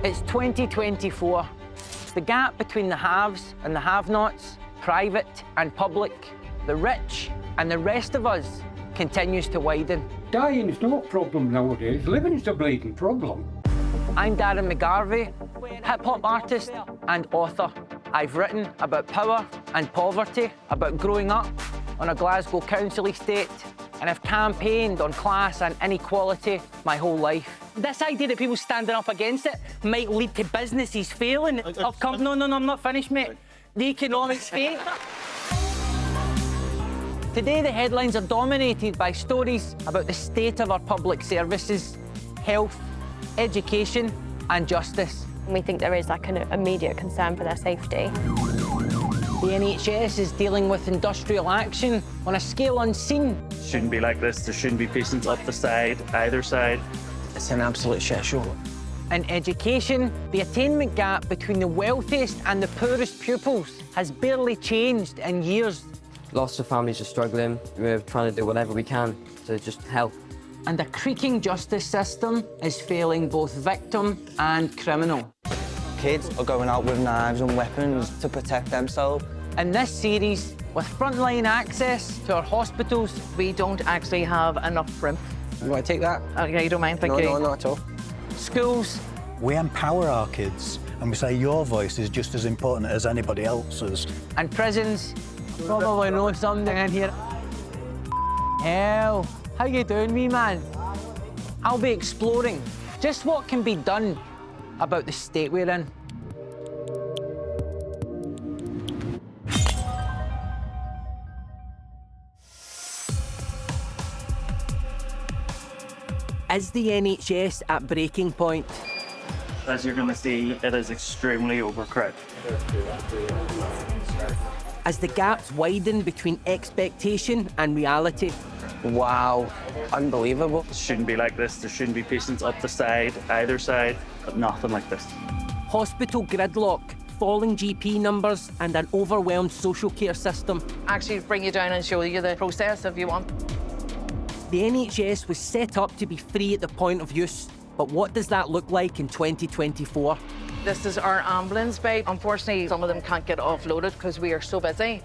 It's 2024. The gap between the haves and the have-nots, private and public, the rich and the rest of us, continues to widen. Dying's no problem nowadays. Living's a bleeding problem. I'm Darren McGarvey, hip-hop artist and author. I've written about power and poverty, about growing up on a Glasgow council estate, and I've campaigned on class and inequality my whole life. This idea that people standing up against it might lead to businesses failing. No, I'm not finished, mate. The economics fail. Today, the headlines are dominated by stories about the state of our public services, health, education and justice. We think there is like an immediate concern for their safety. The NHS is dealing with industrial action on a scale unseen. Shouldn't be like this. There shouldn't be patients up the side, either side. It's an absolute shit show. In education, the attainment gap between the wealthiest and the poorest pupils has barely changed in years. Lots of families are struggling. We're trying to do whatever we can to just help. And a creaking justice system is failing both victim and criminal. Kids are going out with knives and weapons to protect themselves. In this series, with frontline access to our hospitals, we don't actually have enough room. You want to take that? Okay, you don't mind, thank you. No, not at all. schools. We empower our kids and we say your voice is just as important as anybody else's. And prisons. Probably know something in here. Hell, how you doing, wee man? I'll be exploring just what can be done about the state we're in. Is the NHS at breaking point? As you're going to see, it is extremely overcrowded. As the gaps widen between expectation and reality. Wow, unbelievable. It shouldn't be like this. There shouldn't be patients up the side, either side, but nothing like this. Hospital gridlock, falling GP numbers and an overwhelmed social care system. Actually bring you down and show you the process if you want. The NHS was set up to be free at the point of use, but what does that look like in 2024? This is our ambulance bay. Unfortunately, some of them can't get offloaded because we are so busy.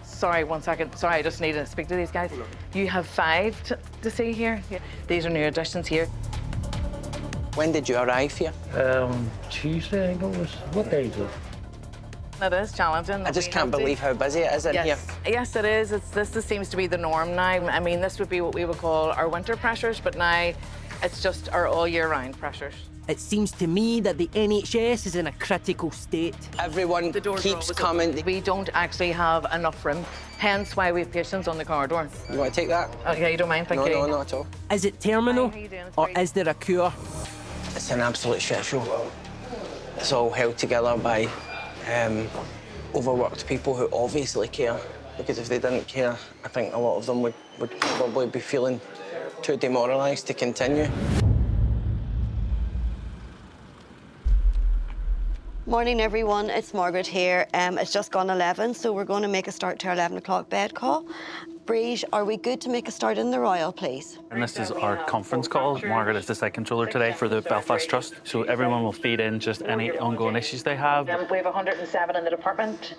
Sorry, 1 second. Sorry, I just need to speak to these guys. You have 5 to see here. These are new additions here. When did you arrive here? Tuesday, I think it was. What day is it? It is challenging. I just can't believe how busy it is in here. Yes, it is. This seems to be the norm now. I mean, this would be what we would call our winter pressures, but now it's just our all-year-round pressures. It seems to me that the NHS is in a critical state. Everyone keeps coming. We don't actually have enough room, hence why we have patients on the corridor. You want to take that? Okay, you don't mind, thank you. No, not at all. Is it terminal, or is there a cure? It's an absolute shit show. It's all held together by overworked people who obviously care, because if they didn't care, I think a lot of them would probably be feeling too demoralised to continue. Morning, everyone. It's Margaret here. It's just gone 11, so we're going to make a start to our 11 o'clock bed call. Breege, are we good to make a start in the Royal, please? And this is our conference call. Margaret is the site controller today for the Belfast Trust. So everyone will feed in just any ongoing issues they have. We have 107 in the department,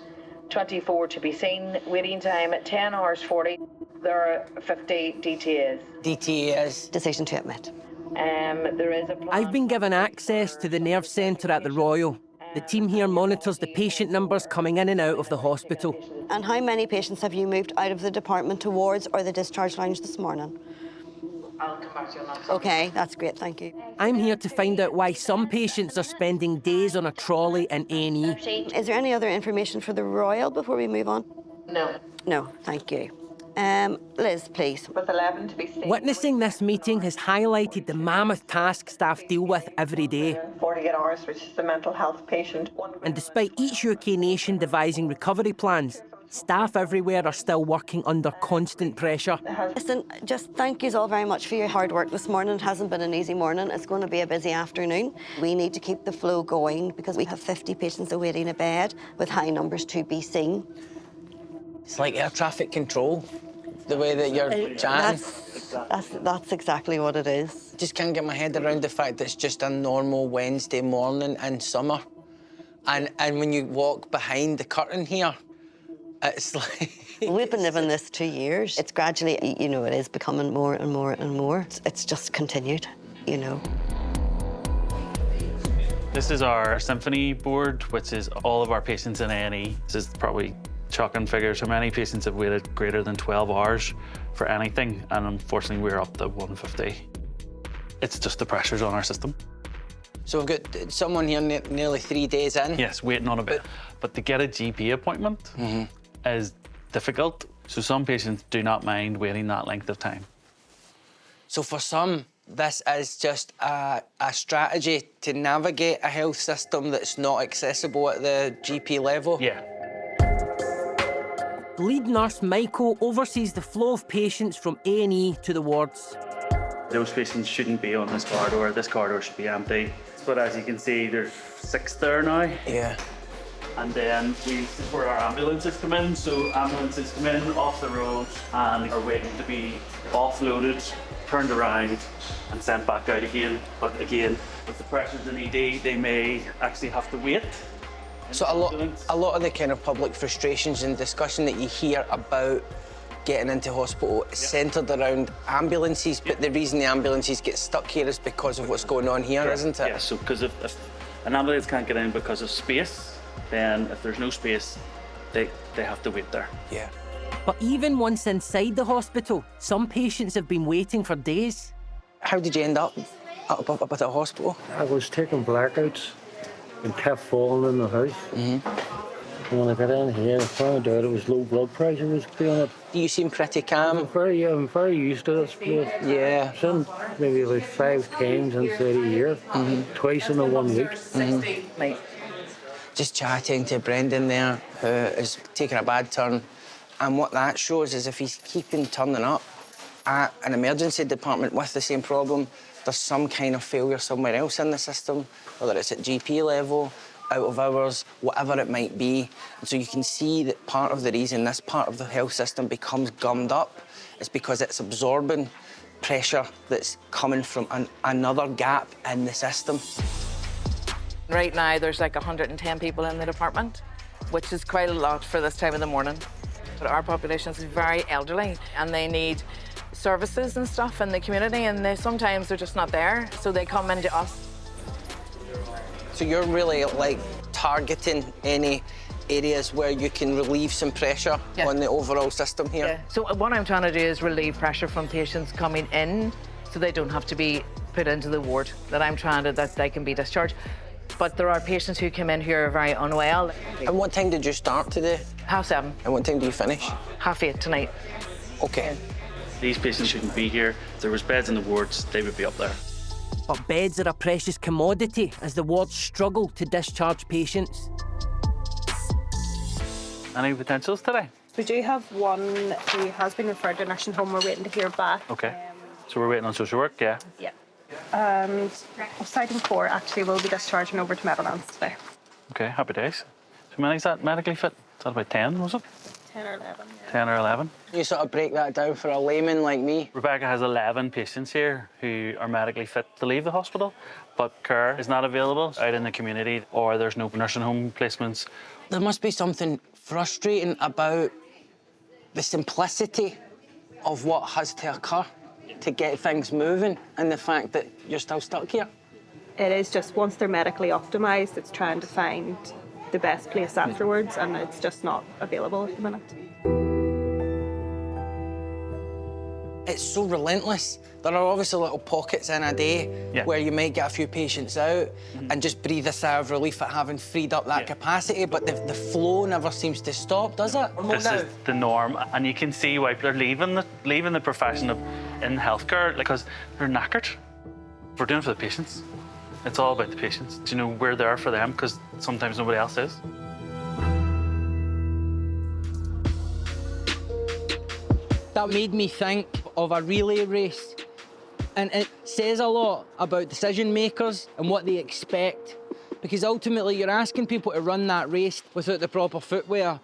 24 to be seen. Waiting time at 10 hours 40. There are 50 DTAs. DTAs. Decision to admit. There is a plan. I've been given access to the nerve centre at the Royal. The team here monitors the patient numbers coming in and out of the hospital. And how many patients have you moved out of the department towards or the discharge lounge this morning? I'll come back to you on that. OK, that's great, thank you. I'm here to find out why some patients are spending days on a trolley in A&E. Is there any other information for the Royal before we move on? No. No, thank you. Liz, please. With 11 to be seen. Witnessing this meeting has highlighted the mammoth task staff deal with every day. 48 hours, which is the mental health patient. And despite each UK nation devising recovery plans, staff everywhere are still working under constant pressure. Listen, just thank you all very much for your hard work this morning. It hasn't been an easy morning. It's going to be a busy afternoon. We need to keep the flow going because we have 50 patients awaiting a bed with high numbers to be seen. It's like air traffic control. the way that you're chatting. That's exactly what it is. Just can't get my head around the fact that it's just a normal Wednesday morning in summer. And when you walk behind the curtain here, it's like... We've been living this 2 years. It's gradually, you know, it is becoming more and more and more. It's just continued, you know. This is our symphony board, which is all of our patients in A&E. This is probably shocking figures. How many patients have waited greater than 12 hours for anything? And unfortunately, we're up to 150. It's just the pressures on our system. So we've got someone here nearly 3 days in. Yes, waiting on a bit. But to get a GP appointment is difficult. So some patients do not mind waiting that length of time. So for some, this is just a strategy to navigate a health system that's not accessible at the GP level. Yeah. Lead nurse Michael oversees the flow of patients from A&E to the wards. Those patients shouldn't be on this corridor. This corridor should be empty. But as you can see, there's 6 there now. Yeah. And then this is where our ambulances come in. So ambulances come in off the road and are waiting to be offloaded, turned around and sent back out again. But again, with the pressures in ED, they may actually have to wait. So a lot of the kind of public frustrations and discussion that you hear about getting into hospital is centred around ambulances, but the reason the ambulances get stuck here is because of what's going on here, isn't it? Yeah, so because if an ambulance can't get in because of space, then if there's no space, they have to wait there. Yeah. But even once inside the hospital, some patients have been waiting for days. How did you end up at the hospital? I was taking blackouts and kept falling in the house. And when I got in here, I found out it was low blood pressure was doing it. You seem pretty calm. I'm very used to this place. Yeah. I've been maybe like 5 times inside a year, twice in a 1 week. Just chatting to Brendan there, who is taking a bad turn. And what that shows is if he's keeping turning up at an emergency department with the same problem, there's some kind of failure somewhere else in the system, whether it's at GP level, out of hours, whatever it might be. And so you can see that part of the reason this part of the health system becomes gummed up is because it's absorbing pressure that's coming from another gap in the system. Right now, there's like 110 people in the department, which is quite a lot for this time of the morning. But our population is very elderly and they need services and stuff in the community, and sometimes they're just not there, so they come into us. So you're really like targeting any areas where you can relieve some pressure on the overall system here? Yeah. So what I'm trying to do is relieve pressure from patients coming in so they don't have to be put into the ward, that they can be discharged. But there are patients who come in who are very unwell. And what time did you start today? 7:30. And what time do you finish? 8:30 tonight. Okay. These patients shouldn't be here. If there was beds in the wards, they would be up there. But beds are a precious commodity as the wards struggle to discharge patients. Any potentials today? We do have one who has been referred to a nursing home. We're waiting to hear back. Okay. So we're waiting on social work, yeah? Yeah. And site and 4 actually will be discharging over to Meadowlands today. Okay, happy days. So many is that medically fit? Is that about 10, was it? 10 or 11. Yeah. 10 or 11. You sort of break that down for a layman like me. Rebecca has 11 patients here who are medically fit to leave the hospital, but care is not available out in the community, or there's no nursing home placements. There must be something frustrating about the simplicity of what has to occur to get things moving and the fact that you're still stuck here. It is just once they're medically optimised, it's trying to find the best place afterwards, and it's just not available at the minute. It's so relentless. There are obviously little pockets in a day where you might get a few patients out and just breathe a sigh of relief at having freed up that capacity, but the flow never seems to stop, does it? This is the norm, and you can see why people are leaving the profession in healthcare, because they're knackered. We're doing it for the patients. It's all about the patients. You know, we're there for them because sometimes nobody else is. That made me think of a relay race. And it says a lot about decision makers and what they expect. Because ultimately you're asking people to run that race without the proper footwear.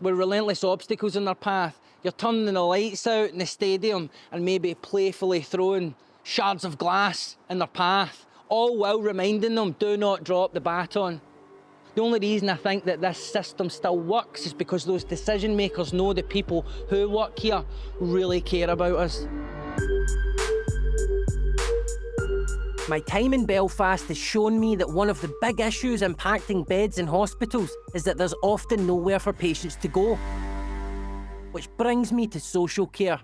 with relentless obstacles in their path. You're turning the lights out in the stadium and maybe playfully throwing shards of glass in their path, all while reminding them, do not drop the baton. The only reason I think that this system still works is because those decision makers know the people who work here really care about us. My time in Belfast has shown me that one of the big issues impacting beds in hospitals is that there's often nowhere for patients to go. Which brings me to social care.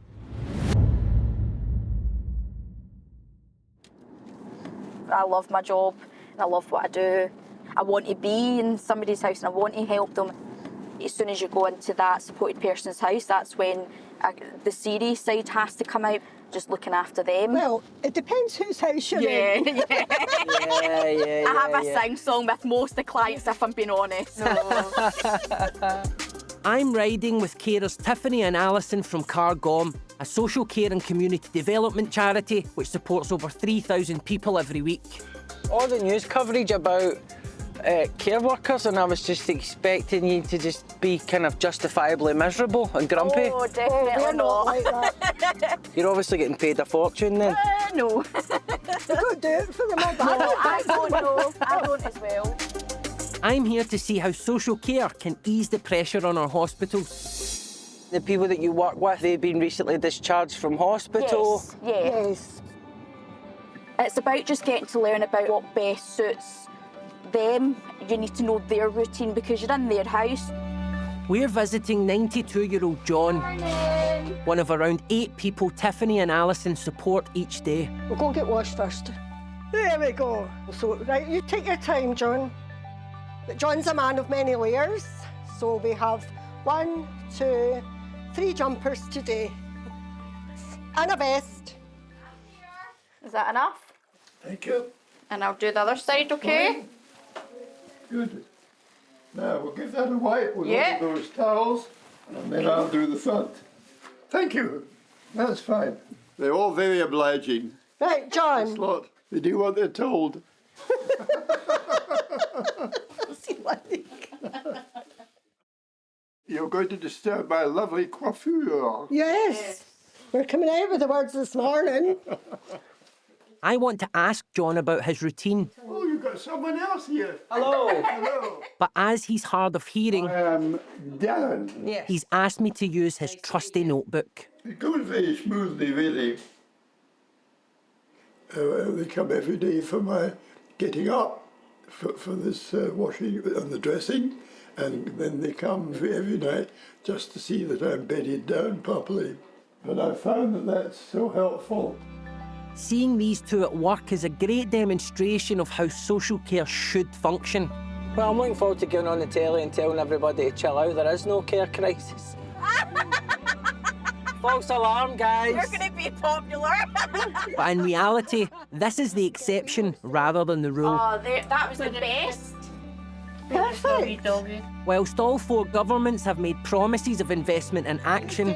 I love my job and I love what I do. I want to be in somebody's house and I want to help them. As soon as you go into that supported person's house, that's when the serious side has to come out, just looking after them. Well, it depends whose house you're in. Yeah. I have a sing-song with most of the clients, if I'm being honest. I'm riding with carers Tiffany and Alison from Cargom, a social care and community development charity which supports over 3,000 people every week. All the news coverage about care workers, and I was just expecting you to just be kind of justifiably miserable and grumpy. Oh, definitely not. Like that. You're obviously getting paid a fortune then. No. You don't do it for the money. I don't know. I don't as well. I'm here to see how social care can ease the pressure on our hospitals. The people that you work with, they've been recently discharged from hospital. Yes. It's about just getting to learn about what best suits them. You need to know their routine because you're in their house. We're visiting 92-year-old John, one of around 8 people Tiffany and Alison support each day. We'll go and get washed first. There we go. So, right, you take your time, John. But John's a man of many layers, so we have 1, 2, 3 jumpers today. And a vest. Is that enough? Thank you. And I'll do the other side, okay? Good. Now we'll give that a wipe with all of those towels, and then I'll do the front. Thank you. That's fine. They're all very obliging. Right, John. This lot. They do what they're told. You're going to disturb my lovely coiffure. Yes. We're coming out with the words this morning. I want to ask John about his routine. Oh, you've got someone else here. Hello. Hello. But as he's hard of hearing, I am Darren. he's asked me to use his trusty notebook. It goes very smoothly, really. They come every day for my getting up, for this washing and the dressing, and then they come every night just to see that I'm bedded down properly. But I found that that's so helpful. Seeing these two at work is a great demonstration of how social care should function. Well, I'm looking forward to getting on the telly and telling everybody to chill out. There is no care crisis. False alarm, guys. You're going to be popular. But in reality, this is the exception rather than the rule. Oh, that was the best. Perfect. Whilst all 4 governments have made promises of investment and action,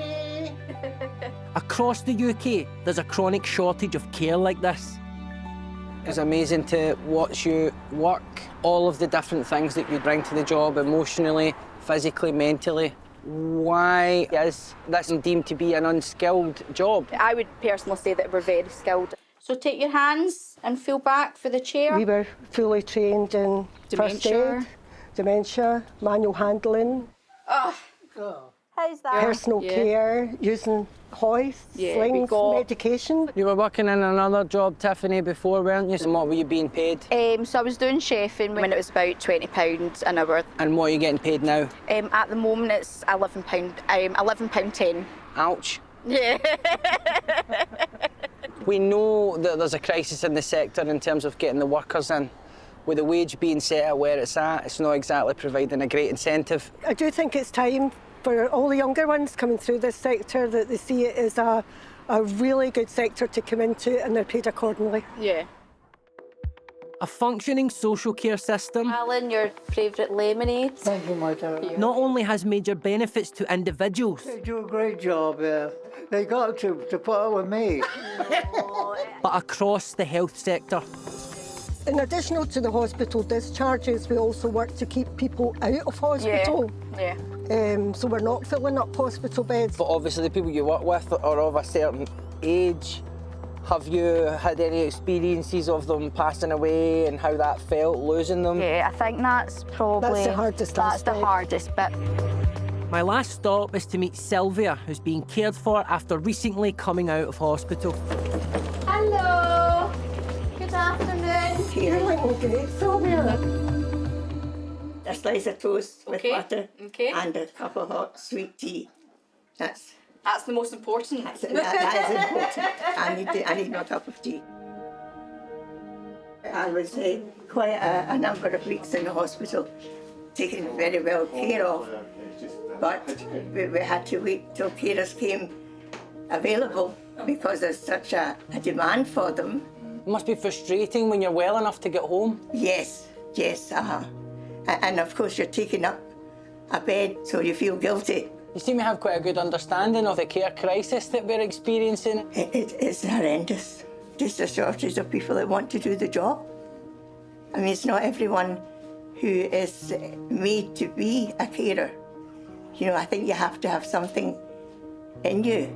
across the UK, there's a chronic shortage of care like this. It's amazing to watch you work, all of the different things that you bring to the job, emotionally, physically, mentally. Why is this deemed to be an unskilled job? I would personally say that we're very skilled. So take your hands and feel back for the chair. We were fully trained in first aid, dementia, manual handling. How's that? Personal care, using hoists, slings, medication. You were working in another job, Tiffany, before, weren't you? And what were you being paid? So I was doing chefing when it was about £20 an hour. And what are you getting paid now? At the moment it's £11, £11.10. Ouch. Yeah. We know that there's a crisis in the sector in terms of getting the workers in. With the wage being set at where it's at, it's not exactly providing a great incentive. I do think it's time for all the younger ones coming through this sector that they see it as a really good sector to come into and they're paid accordingly. Yeah. A functioning social care system Alan, your favourite lemonade. Thank you, my darling. not only has major benefits to individuals, They do a great job. They got to put up with me. but across the health sector. In addition to the hospital discharges, we also work to keep people out of hospital. Yeah. So we're not filling up hospital beds. But obviously the people you work with are of a certain age. Have you had any experiences of them passing away and how that felt, losing them? Yeah, I think that's probably... That's the hardest That's the aspect. hardest bit. My last stop is to meet Sylvia, who's being cared for after recently coming out of hospital. Hello. Good afternoon. You're like, okay, Sylvia. A slice of toast with butter Okay. and a cup of hot sweet tea. That's That's the most important. that is important. I need my cup of tea. I was quite a number of weeks in the hospital, taken very well care of, but we had to wait till carers came available because there's such a demand for them. It must be frustrating when you're well enough to get home. Yes, and of course you're taking up a bed, so you feel guilty. You seem to have quite a good understanding of the care crisis that we're experiencing. It's horrendous. Just a shortage of people that want to do the job. I mean, it's not everyone who is made to be a carer. You know, I think you have to have something in you,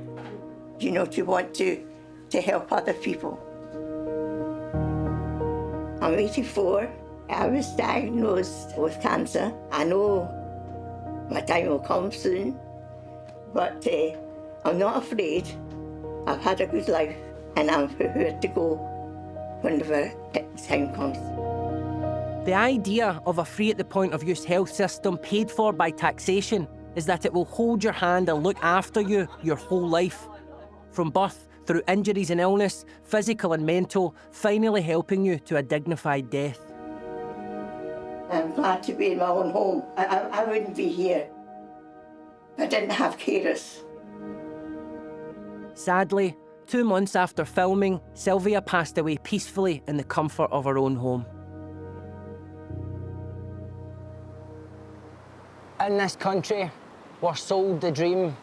you know, to want to help other people. I'm 84. I was diagnosed with cancer. I know my time will come soon, but I'm not afraid. I've had a good life and I'm prepared to go whenever the time comes. The idea of a free at the point of use health system paid for by taxation is that it will hold your hand and look after you your whole life. From birth, through injuries and illness, physical and mental, finally helping you to a dignified death. I'm glad to be in my own home. I wouldn't be here if I didn't have carers. Sadly, 2 months after filming, Sylvia passed away peacefully in the comfort of her own home. In this country, we're sold the dream.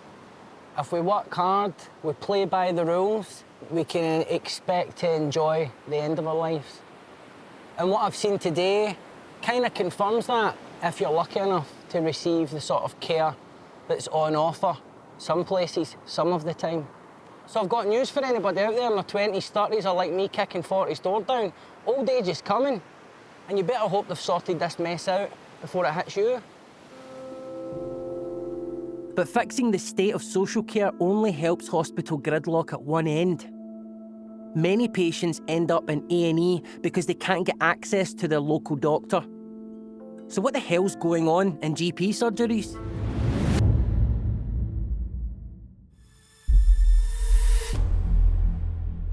If we work hard, we play by the rules, we can expect to enjoy the end of our lives. And what I've seen today kind of confirms that, if you're lucky enough to receive the sort of care that's on offer, some places, some of the time. So I've got news for anybody out there in their 20s, 30s, or like me kicking 40's door down. Old age is coming, and you better hope they've sorted this mess out before it hits you. But fixing the state of social care only helps hospital gridlock at one end. Many patients end up in A&E because they can't get access to their local doctor. So what the hell's going on in GP surgeries?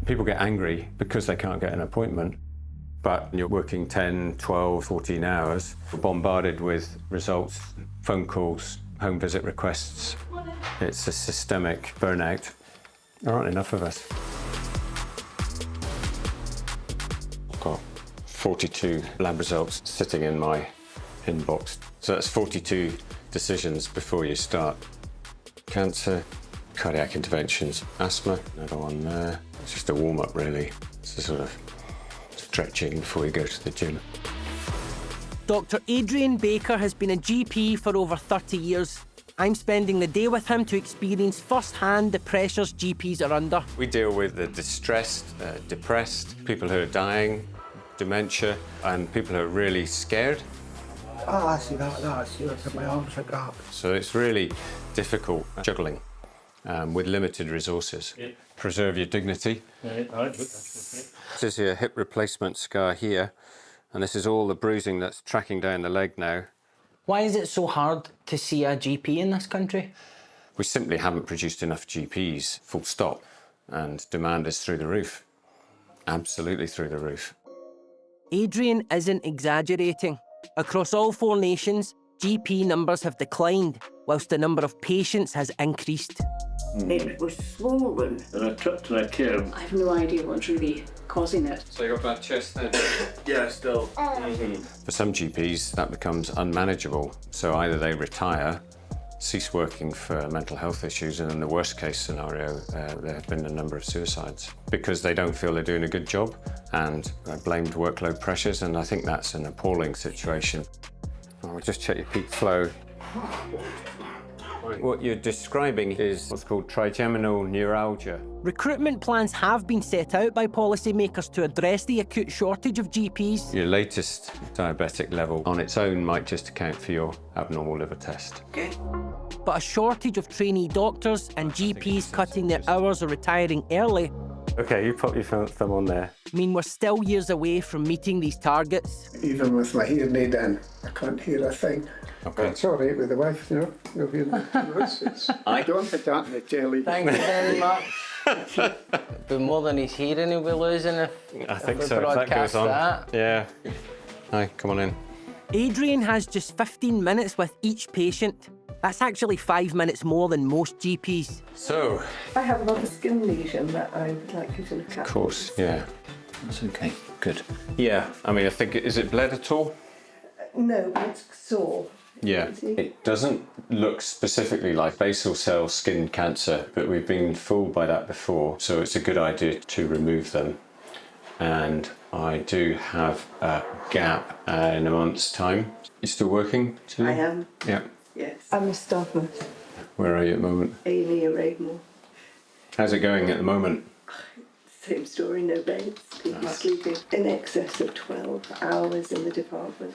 People get angry because they can't get an appointment, but you're working 10, 12, 14 hours, bombarded with results, phone calls, home visit requests. It's a systemic burnout. There aren't enough of us. I've got 42 lab results sitting in my inbox. So that's 42 decisions before you start. Cancer, cardiac interventions, asthma, another one there. It's just a warm-up, really. It's a sort of stretching before you go to the gym. Dr. Adrian Baker has been a GP for over 30 years. I'm spending the day with him to experience firsthand the pressures GPs are under. We deal with the distressed, depressed, people who are dying, dementia, and people who are really scared. Oh, I see that. I see that. My arms are up. So it's really difficult juggling with limited resources. Yeah. Preserve your dignity. This is your hip replacement scar here, and this is all the bruising that's tracking down the leg now. Why is it so hard to see a GP in this country? We simply haven't produced enough GPs, full stop, and demand is through the roof. Absolutely through the roof. Adrian isn't exaggerating. Across all 4 nations, GP numbers have declined, whilst the number of patients has increased. It was swollen. And I tripped and I came. I have no idea what's really causing it. So you got bad chest then? Yeah, still. For some GPs, that becomes unmanageable. So either they retire cease working for mental health issues, and in the worst case scenario, there have been a number of suicides because they don't feel they're doing a good job and blamed workload pressures, and I think that's an appalling situation. I'll just check your peak flow. What you're describing is what's called trigeminal neuralgia. Recruitment plans have been set out by policymakers to address the acute shortage of GPs. Your latest diabetic level on its own might just account for your abnormal liver test. Okay. But a shortage of trainee doctors and GPs cutting their hours or retiring early. Okay, you pop your thumb on there. Mean we're still years away from meeting these targets. Even with my hearing aid in, I can't hear a thing. Okay. It's all right with the wife, you know. You'll be I don't put that in the jelly. Thank you very much. But more than his hearing he'll be losing if I think we so, if that broadcast goes on. that. Yeah. Hi, come on in. Adrian has just 15 minutes with each patient. That's actually 5 minutes more than most GPs. So, I have another skin lesion that I would like you to look at. of course, yeah. That's okay, good. Yeah, I mean, I think, is it bled at all? No, but it's sore. Yeah, it doesn't look specifically like basal cell skin cancer, but we've been fooled by that before, so it's a good idea to remove them. And I do have a gap in a month's time. You still working, Julie? I am. Yeah. Yes. I'm a staff nurse. Where are you at the moment? Amy Raigmore. How's it going at the moment? Same story, no beds. People sleeping in excess of 12 hours in the department.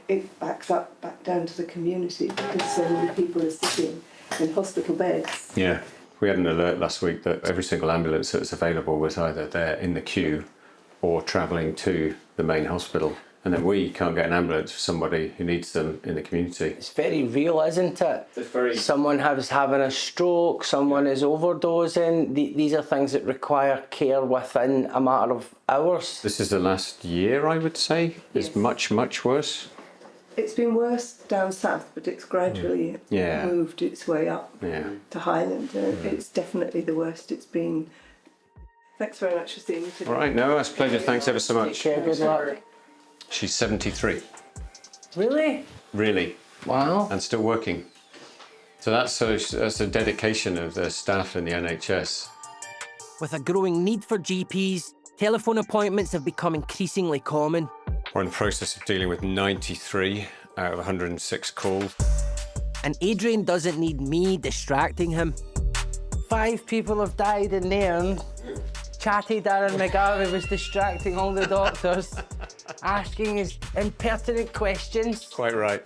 It backs up back down to the community because so many people are sitting in hospital beds. Yeah. We had an alert last week that every single ambulance that's available was either there in the queue or travelling to the main hospital. And then we can't get an ambulance for somebody who needs them in the community. It's very real, isn't it? It's very... Someone is having a stroke, someone is overdosing. These are things that require care within a matter of hours. This is the last year, I would say. It's much, much worse. It's been worse down south, but it's gradually moved its way up to Highland. It's definitely the worst it's been. Thanks very much for seeing me today. All right, no, that's a pleasure. Thanks ever so much. Take care, good luck. She's 73. Really? Really. Wow. And still working. So that's a dedication of the staff in the NHS. With a growing need for GPs, telephone appointments have become increasingly common. We're in the process of dealing with 93 out of 106 calls. And Adrian doesn't need me distracting him. 5 people have died in there. Chatty Darren McGarvey was distracting all the doctors, asking his impertinent questions. Quite right.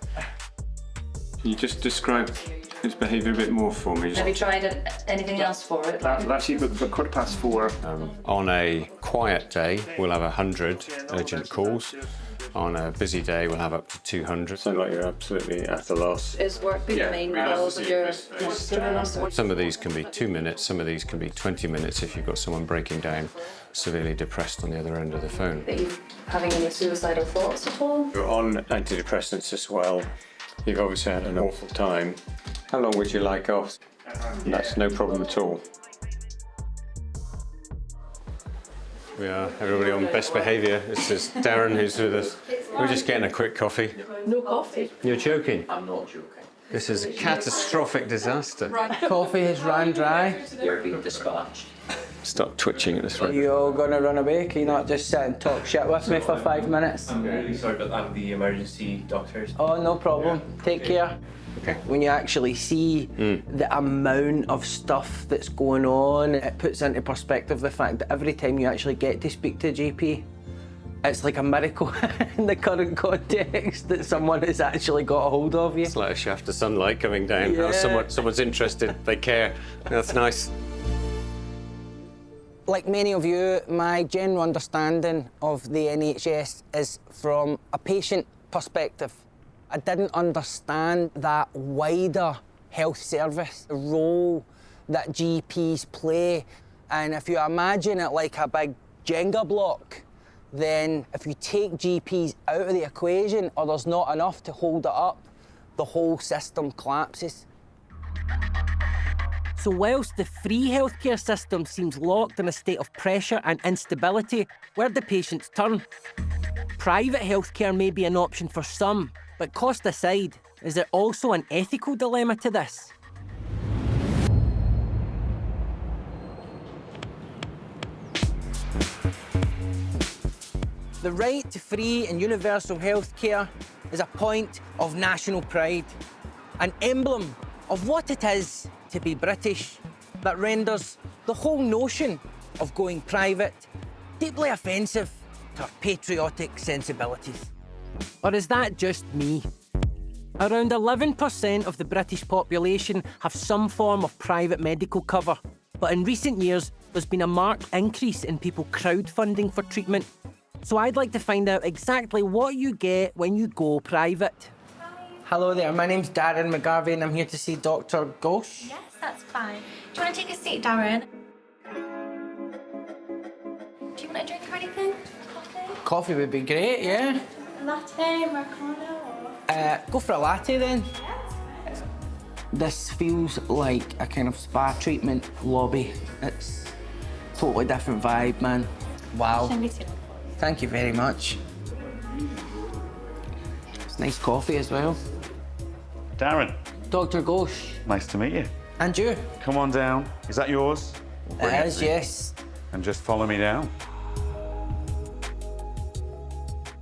Can you just describe his behaviour a bit more for me? Have you tried anything else for it? I've actually booked for 4:15. On a quiet day, we'll have 100 urgent calls. On a busy day, we'll have up to 200. Sounds like you're absolutely at a loss. Is work the main goals of your hospital? Some of these can be 2 minutes, some of these can be 20 minutes if you've got someone breaking down, severely depressed on the other end of the phone. Are you having any suicidal thoughts at all? You're on antidepressants as well. You've obviously had an awful time. How long would you like off? That's no problem at all. We are everybody on best behaviour. This is Darren who's with us. We're just getting a quick coffee. No coffee. You're joking? I'm not joking. This is a catastrophic disaster. Coffee has run dry. You're being dispatched. Stop twitching at this rate. Are you all going to run away? Can you not just sit and talk shit with me for 5 minutes? I'm really sorry, but I'm the emergency doctor. Oh, no problem. Take care. Okay. When you actually see the amount of stuff that's going on, it puts into perspective the fact that every time you actually get to speak to a GP, it's like a miracle in the current context that someone has actually got a hold of you. It's like a shaft of sunlight coming down. Yeah. Oh, someone's interested, they care. That's nice. Like many of you, my general understanding of the NHS is from a patient perspective. I didn't understand that wider health service, the role that GPs play. And if you imagine it like a big Jenga block, then if you take GPs out of the equation or there's not enough to hold it up, the whole system collapses. So whilst the free healthcare system seems locked in a state of pressure and instability, where do patients turn? Private healthcare may be an option for some, but cost aside, is there also an ethical dilemma to this? The right to free and universal health care is a point of national pride, an emblem of what it is to be British that renders the whole notion of going private deeply offensive to our patriotic sensibilities. Or is that just me? Around 11% of the British population have some form of private medical cover, but in recent years, there's been a marked increase in people crowdfunding for treatment. So I'd like to find out exactly what you get when you go private. Hello there, my name's Darren McGarvey and I'm here to see Dr. Ghosh. Yes, that's fine. Do you want to take a seat, Darren? Do you want a drink or anything? Coffee? Coffee would be great, yeah. Latte, Americano, or... Go for a latte then. This feels like a kind of spa treatment lobby. It's a totally different vibe, man. Wow. Thank you very much. It's nice coffee as well. Darren. Dr. Ghosh. Nice to meet you. And you. Come on down. Is that yours? It is, yes. And just follow me down.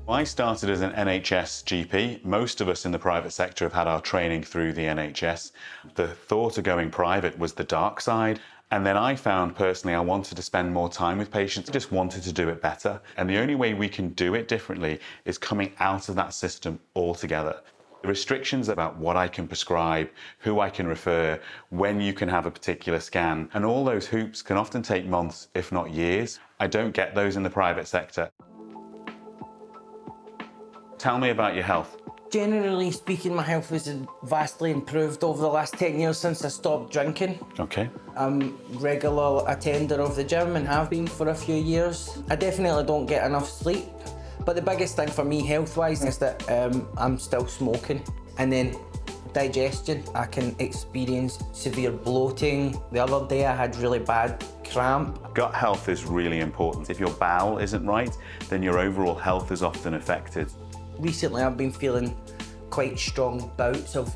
I started as an NHS GP. Most of us in the private sector have had our training through the NHS. The thought of going private was the dark side. And then I found personally I wanted to spend more time with patients, just wanted to do it better. And the only way we can do it differently is coming out of that system altogether. The restrictions about what I can prescribe, who I can refer, when you can have a particular scan, and all those hoops can often take months, if not years. I don't get those in the private sector. Tell me about your health. Generally speaking, my health has vastly improved over the last 10 years since I stopped drinking. Okay. I'm regular attender of the gym and have been for a few years. I definitely don't get enough sleep. But the biggest thing for me health-wise is that I'm still smoking. And then digestion, I can experience severe bloating. The other day I had really bad cramp. Gut health is really important. If your bowel isn't right, then your overall health is often affected. Recently I've been feeling quite strong bouts of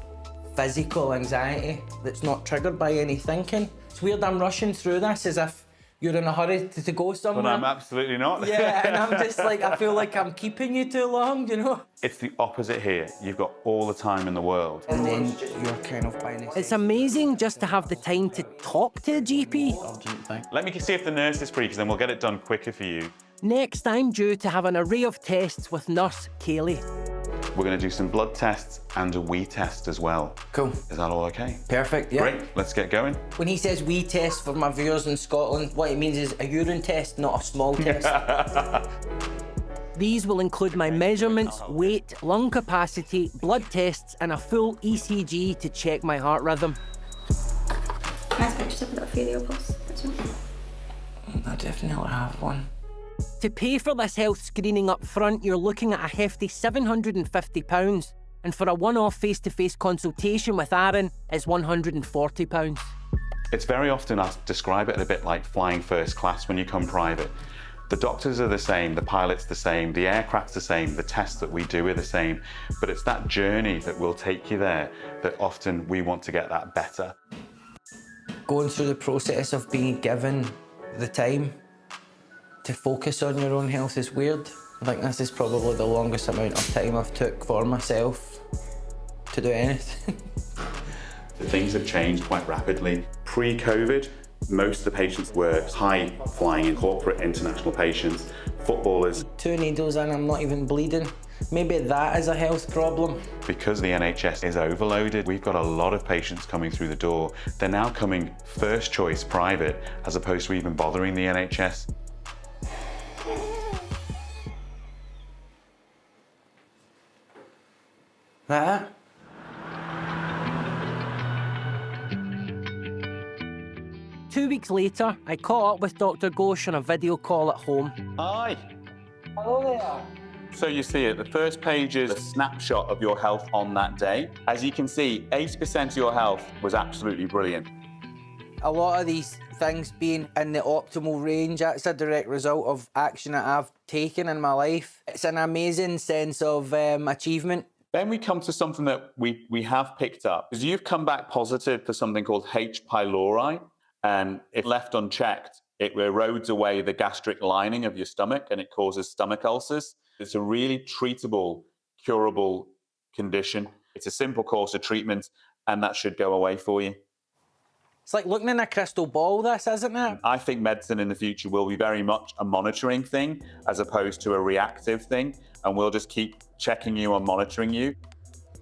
physical anxiety that's not triggered by any thinking. It's weird I'm rushing through this as if you're in a hurry to go somewhere. But I'm absolutely not. Yeah, and I'm just like, I feel like I'm keeping you too long, you know? It's the opposite here. You've got all the time in the world. And then you're kind of buying this. It's amazing just to have the time to talk to a GP. Let me see if the nurse is free, because then we'll get it done quicker for you. Next, I'm due to have an array of tests with Nurse Kaylee. We're going to do some blood tests and a wee test as well. Cool. Is that all okay? Perfect, yeah. Great, let's get going. When he says wee test for my viewers in Scotland, what he means is a urine test, not a small test. These will include my measurements, weight, lung capacity, blood tests, and a full ECG to check my heart rhythm. Nice pictures of the Ophelia pulse. I definitely have one. To pay for this health screening up front, you're looking at a hefty £750. And for a one-off face-to-face consultation with Aaron, it's £140. It's very often, I describe it a bit like flying first class when you come private. The doctors are the same, the pilot's the same, the aircraft's the same, the tests that we do are the same, but it's that journey that will take you there that often we want to get that better. Going through the process of being given the time to focus on your own health is weird. I think this is probably the longest amount of time I've took for myself to do anything. Things have changed quite rapidly. Pre-COVID, most of the patients were high-flying and corporate international patients, footballers. 2 needles in, I'm not even bleeding. Maybe that is a health problem. Because the NHS is overloaded, we've got a lot of patients coming through the door. They're now coming first choice private as opposed to even bothering the NHS. That? Two weeks later, I caught up with Dr. Ghosh on a video call at home. Hi. Hello there. So you see it, the first page is a snapshot of your health on that day. As you can see, 80% of your health was absolutely brilliant. A lot of these things being in the optimal range, that's a direct result of action that I've taken in my life. It's an amazing sense of achievement Then we come to something that we have picked up, because you've come back positive for something called H. pylori, and if left unchecked, it erodes away the gastric lining of your stomach and it causes stomach ulcers. It's a really treatable, curable condition. It's a simple course of treatment, and that should go away for you. It's like looking in a crystal ball, this, isn't it? I think medicine in the future will be very much a monitoring thing as opposed to a reactive thing, and we'll just keep checking you and monitoring you.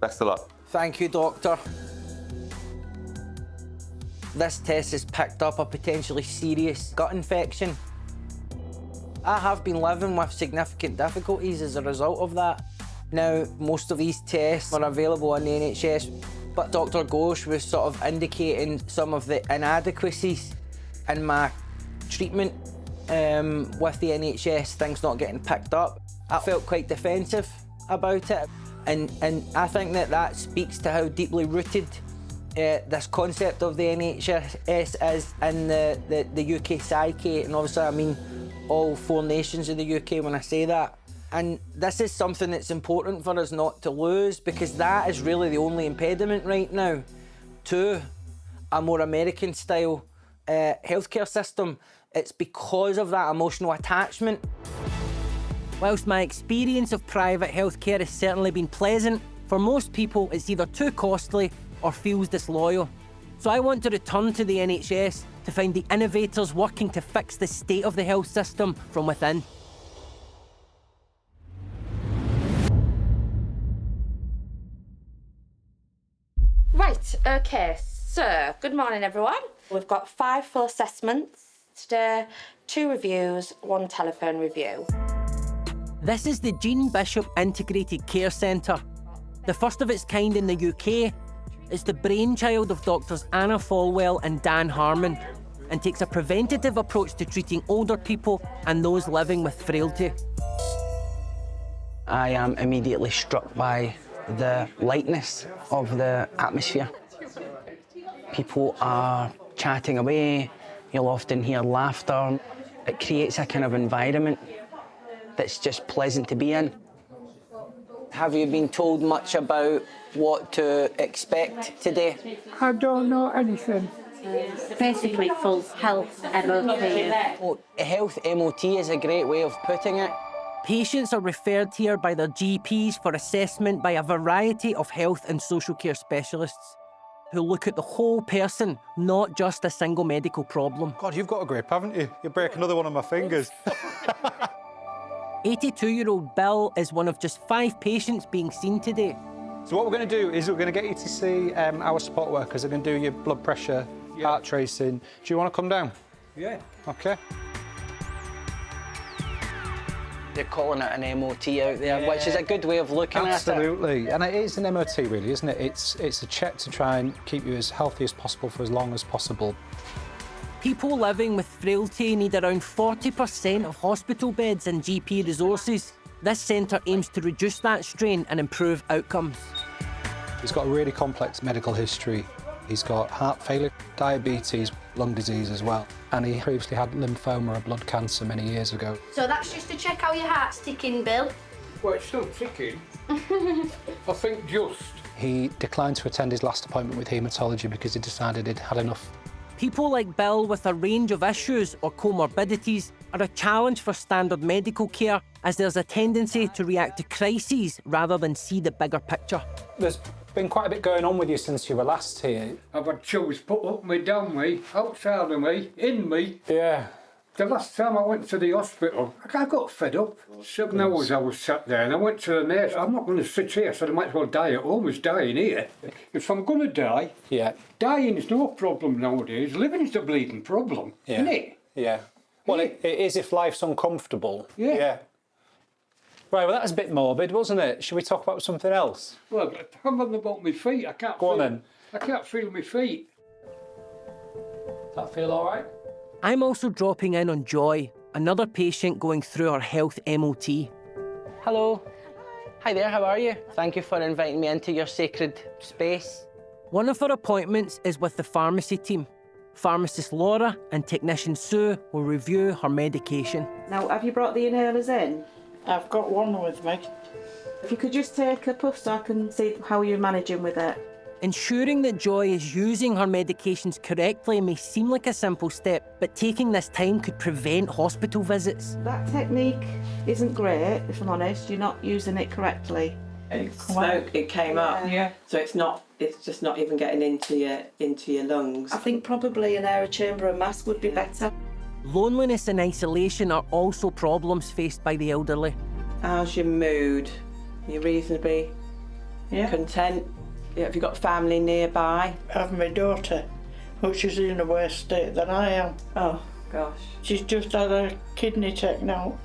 Best of luck. Thank you, doctor. This test has picked up a potentially serious gut infection. I have been living with significant difficulties as a result of that. Now, most of these tests are available on the NHS, but Dr. Ghosh was sort of indicating some of the inadequacies in my treatment with the NHS, things not getting picked up. I felt quite defensive about it, and I think that speaks to how deeply rooted this concept of the NHS is in the UK psyche, and obviously I mean all 4 nations of the UK when I say that. And this is something that's important for us not to lose, because that is really the only impediment right now to a more American-style healthcare system. It's because of that emotional attachment. Whilst my experience of private healthcare has certainly been pleasant, for most people it's either too costly or feels disloyal. So I want to return to the NHS to find the innovators working to fix the state of the health system from within. Right, okay, so good morning everyone. We've got 5 full assessments today, 2 reviews, 1 telephone review. This is the Jean Bishop Integrated Care Centre, the first of its kind in the UK. It's the brainchild of doctors Anna Falwell and Dan Harmon, and takes a preventative approach to treating older people and those living with frailty. I am immediately struck by the lightness of the atmosphere. People are chatting away, you'll often hear laughter. It creates a kind of environment that's just pleasant to be in. Have you been told much about what to expect today? I don't know anything. Basically full health MOT. Oh, health MOT is a great way of putting it. Patients are referred here by their GPs for assessment by a variety of health and social care specialists who look at the whole person, not just a single medical problem. God, you've got a grip, haven't you? You break another one of my fingers. 82-year-old Bill is one of just 5 patients being seen today. So what we're going to do is we're going to get you to see our support workers. They're going to do your blood pressure, heart tracing. Do you want to come down? Yeah. OK. They're calling it an MOT out there, which is a good way of looking at it. Absolutely, and it is an MOT really, isn't it? It's a check to try and keep you as healthy as possible for as long as possible. People living with frailty need around 40% of hospital beds and GP resources. This centre aims to reduce that strain and improve outcomes. He's got a really complex medical history. He's got heart failure, diabetes, lung disease as well. And he previously had lymphoma or blood cancer many years ago. So that's just to check how your heart's ticking, Bill? Well, it's still ticking. I think just. He declined to attend his last appointment with haematology because he decided he'd had enough. People like Bill with a range of issues or comorbidities are a challenge for standard medical care, as there's a tendency to react to crises rather than see the bigger picture. There's been quite a bit going on with you since you were last here. I've had chills put up me, down me, outside of me, in me. Yeah. The last time I went to the hospital, I got fed up. 7 hours I was sat there and I went to the nurse. I'm not going to sit here, so I might as well die at home as dying here. If I'm going to die, dying is no problem nowadays. Living is the bleeding problem, isn't it? Yeah. Well, it is if life's uncomfortable. Yeah. Right, well, that was a bit morbid, wasn't it? Should we talk about something else? Well, I'm on about my feet. I can't Go on then. I can't feel my feet. Does that feel all right? I'm also dropping in on Joy, another patient going through our health MOT. Hello. Hi there, how are you? Thank you for inviting me into your sacred space. One of our appointments is with the pharmacy team. Pharmacist Laura and technician Sue will review her medication. Now, have you brought the inhalers in? I've got one with me. If you could just take a puff so I can see how you're managing with it. Ensuring that Joy is using her medications correctly may seem like a simple step, but taking this time could prevent hospital visits. That technique isn't great, if I'm honest. You're not using it correctly. It came up. Yeah. So it's just not even getting into your lungs. I think probably an air chamber and mask would be better. Loneliness and isolation are also problems faced by the elderly. How's your mood? Are you reasonably content? Yeah, have you got family nearby? I have my daughter, which is in a worse state than I am. Oh, gosh. She's just had a kidney taken out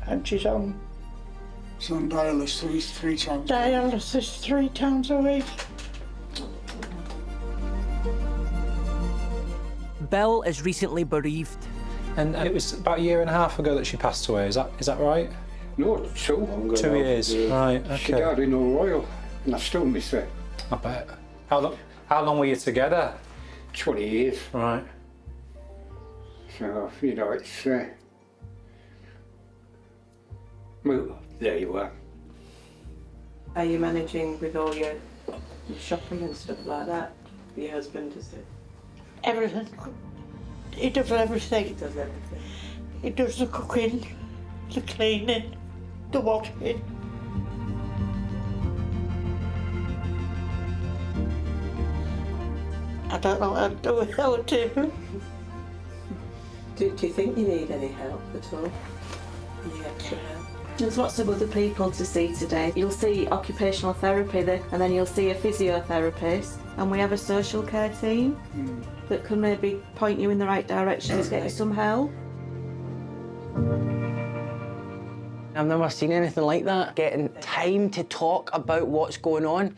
and she's on dialysis 3 times. Dialysis 3 times a week. Bill is recently bereaved. And it was about a year and a half ago that she passed away, is that right? No, 2. 2 years, right, okay. She died in Royal, and I still miss her. I bet. How long were you together? 20 years. Right. So, you know, it's... well, there you are. Are you managing with all your shopping and stuff like that? Your husband, does it? Everything. He does everything. He does everything. He does the cooking, the cleaning, the washing. I don't know how to do without him. Do you think you need any help at all? Any extra help? There's lots of other people to see today. You'll see occupational therapy there, and then you'll see a physiotherapist, and we have a social care team that can maybe point you in the right direction to get you some help. I've never seen anything like that. Getting time to talk about what's going on.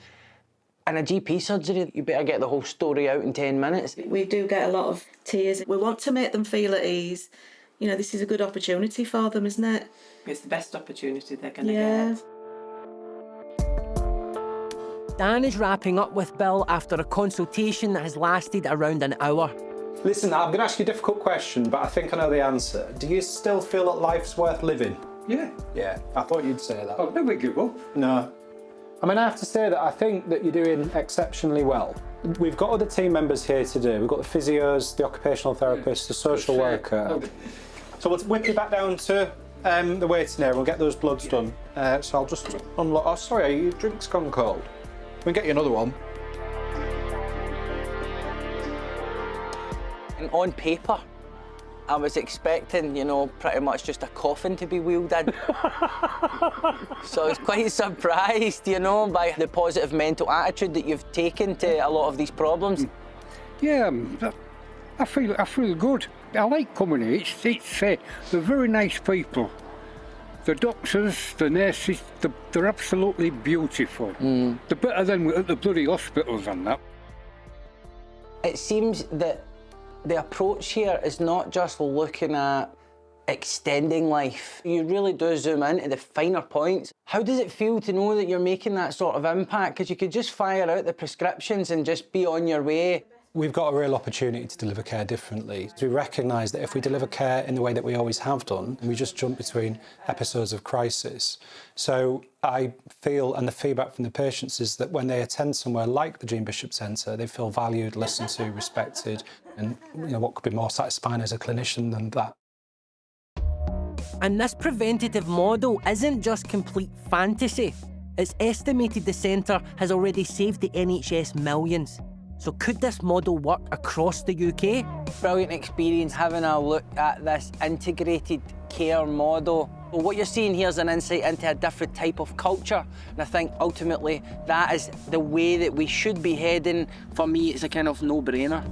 In a GP surgery, you better get the whole story out in 10 minutes. We do get a lot of tears. We want to make them feel at ease. You know, this is a good opportunity for them, isn't it? It's the best opportunity they're going to get. Dan is wrapping up with Bill after a consultation that has lasted around an hour. Listen, I'm going to ask you a difficult question, but I think I know the answer. Do you still feel that life's worth living? Yeah. Yeah, I thought you'd say that. I'll never give up. No. I mean, I have to say that I think that you're doing exceptionally well. We've got other team members here today. We've got the physios, the occupational therapist, the social worker. So we'll whip you back down to the waiting area. We'll get those bloods done. So I'll just unlock. Oh, sorry, your drink's gone cold. We can get you another one. And on paper, I was expecting, you know, pretty much just a coffin to be wheeled in. So I was quite surprised, you know, by the positive mental attitude that you've taken to a lot of these problems. Yeah, I feel good. I like coming here. They're very nice people. The doctors, the nurses, they're absolutely beautiful. They're better than at the bloody hospitals and that. It seems that the approach here is not just looking at extending life. You really do zoom into the finer points. How does it feel to know that you're making that sort of impact? Because you could just fire out the prescriptions and just be on your way. We've got a real opportunity to deliver care differently. We recognise that if we deliver care in the way that we always have done, we just jump between episodes of crisis. So I feel, and the feedback from the patients is that when they attend somewhere like the Jean Bishop Centre, they feel valued, listened to, respected, and you know what could be more satisfying as a clinician than that. And this preventative model isn't just complete fantasy. It's estimated the centre has already saved the NHS millions. So could this model work across the UK? Brilliant experience having a look at this integrated care model. Well, what you're seeing here is an insight into a different type of culture. And I think ultimately that is the way that we should be heading. For me, it's a kind of no-brainer.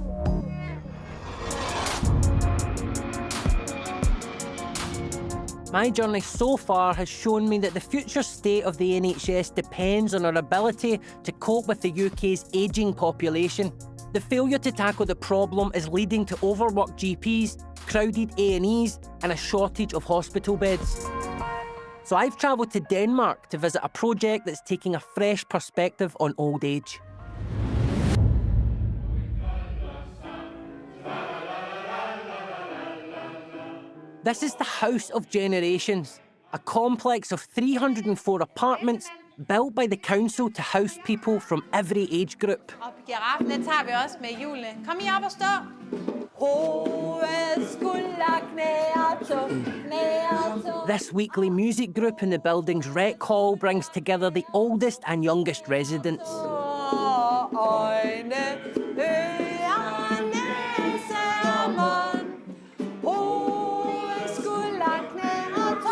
My journey so far has shown me that the future state of the NHS depends on our ability to cope with the UK's ageing population. The failure to tackle the problem is leading to overworked GPs, crowded A&Es, and a shortage of hospital beds. So I've travelled to Denmark to visit a project that's taking a fresh perspective on old age. This is the House of Generations, a complex of 304 apartments built by the council to house people from every age group. Giraffen, den tager vi også med hjulene. Kom I op og stå. This weekly music group in the building's rec hall brings together the oldest and youngest residents.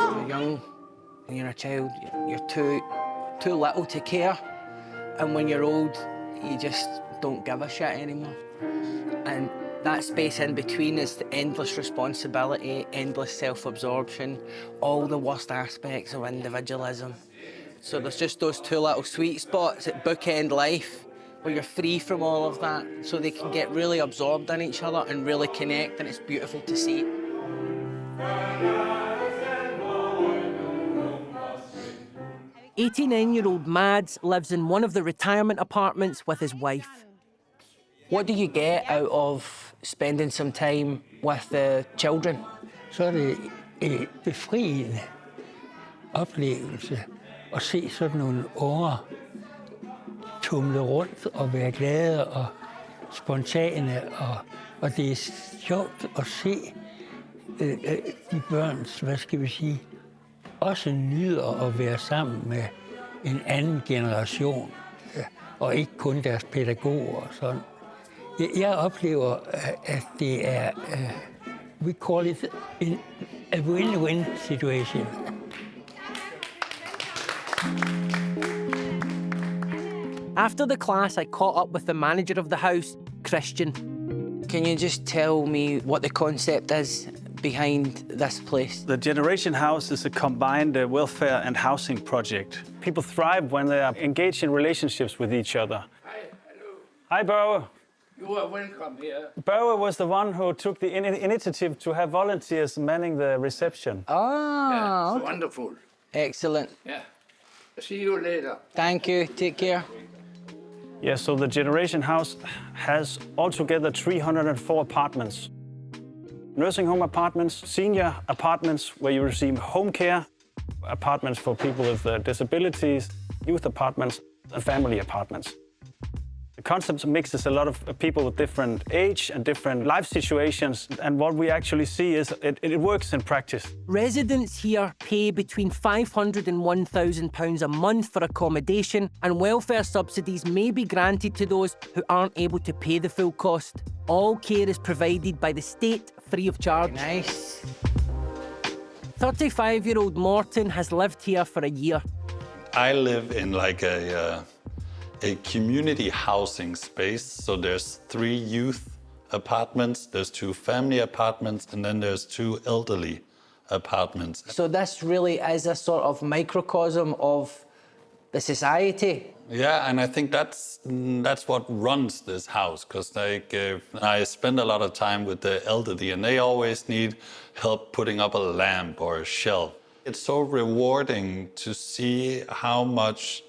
You're young, when you're a child, you're too little to care. And when you're old, you just don't give a shit anymore. And that space in between is the endless responsibility, endless self-absorption, all the worst aspects of individualism. So there's just those two little sweet spots that bookend life where you're free from all of that, so they can get really absorbed in each other and really connect, and it's beautiful to see. "89-year-old Mads lives in one of the retirement apartments with his wife." What do you get out of spending some time with the children? Så er det en befriende oplevelse at se sådan nogle unger tumle rundt og være glade og spontane, og det er sjovt at se de børns, hvad skal vi sige, også nyder at være sammen med en anden generation, og ikke kun deres pædagoger og sådan. Jeg oplever, at det er, we call it a win-win situation. After the class, I caught up with the manager of the house, Christian. Can you just tell me what the concept is behind this place? The Generation House is a combined welfare and housing project. People thrive when they are engaged in relationships with each other. Hi, Børge. You are welcome here. Børge was the one who took the initiative to have volunteers manning the reception. Ah, It's wonderful. Excellent. Yeah. See you later. Thank you. Take care. Yeah, so the Generation House has altogether 304 apartments. Nursing home apartments, senior apartments where you receive home care, apartments for people with disabilities, youth apartments, and family apartments. The concept mixes a lot of people with different age and different life situations, and what we actually see is it works in practice. Residents here pay between £500 and £1,000 a month for accommodation, and welfare subsidies may be granted to those who aren't able to pay the full cost. All care is provided by the state free of charge. Nice. 35-year-old Morton has lived here for a year. I live in like a community housing space. So there's 3 youth apartments, there's 2 family apartments, and then there's 2 elderly apartments. So this really is a sort of microcosm of the society. Yeah, and I think that's what runs this house, because I spend a lot of time with the elderly, and they always need help putting up a lamp or a shelf. It's so rewarding to see how much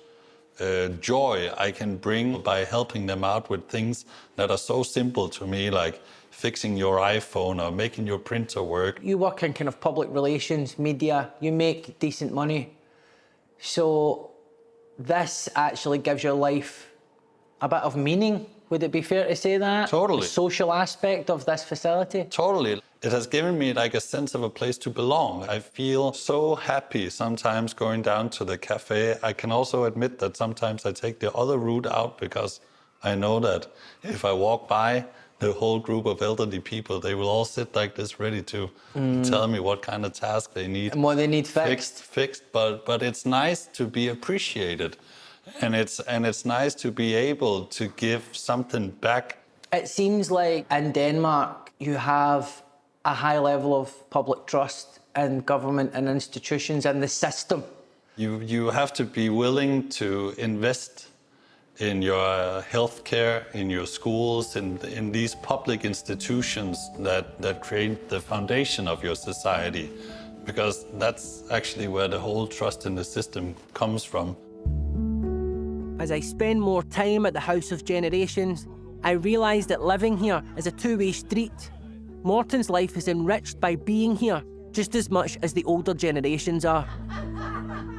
joy I can bring by helping them out with things that are so simple to me, like fixing your iPhone or making your printer work. You work in kind of public relations, media, you make decent money. So this actually gives your life a bit of meaning. Would it be fair to say that? Totally. The social aspect of this facility? Totally. It has given me like a sense of a place to belong. I feel so happy sometimes going down to the cafe. I can also admit that sometimes I take the other route out because I know that if I walk by the whole group of elderly people, they will all sit like this ready to tell me what kind of task they need. And what they need fixed. But it's nice to be appreciated. And it's nice to be able to give something back. It seems like in Denmark you have a high level of public trust in government and institutions and the system. You have to be willing to invest in your healthcare, in your schools, in these public institutions that create the foundation of your society, because that's actually where the whole trust in the system comes from. As I spend more time at the House of Generations, I realise that living here is a two-way street. Morton's life is enriched by being here, just as much as the older generations are.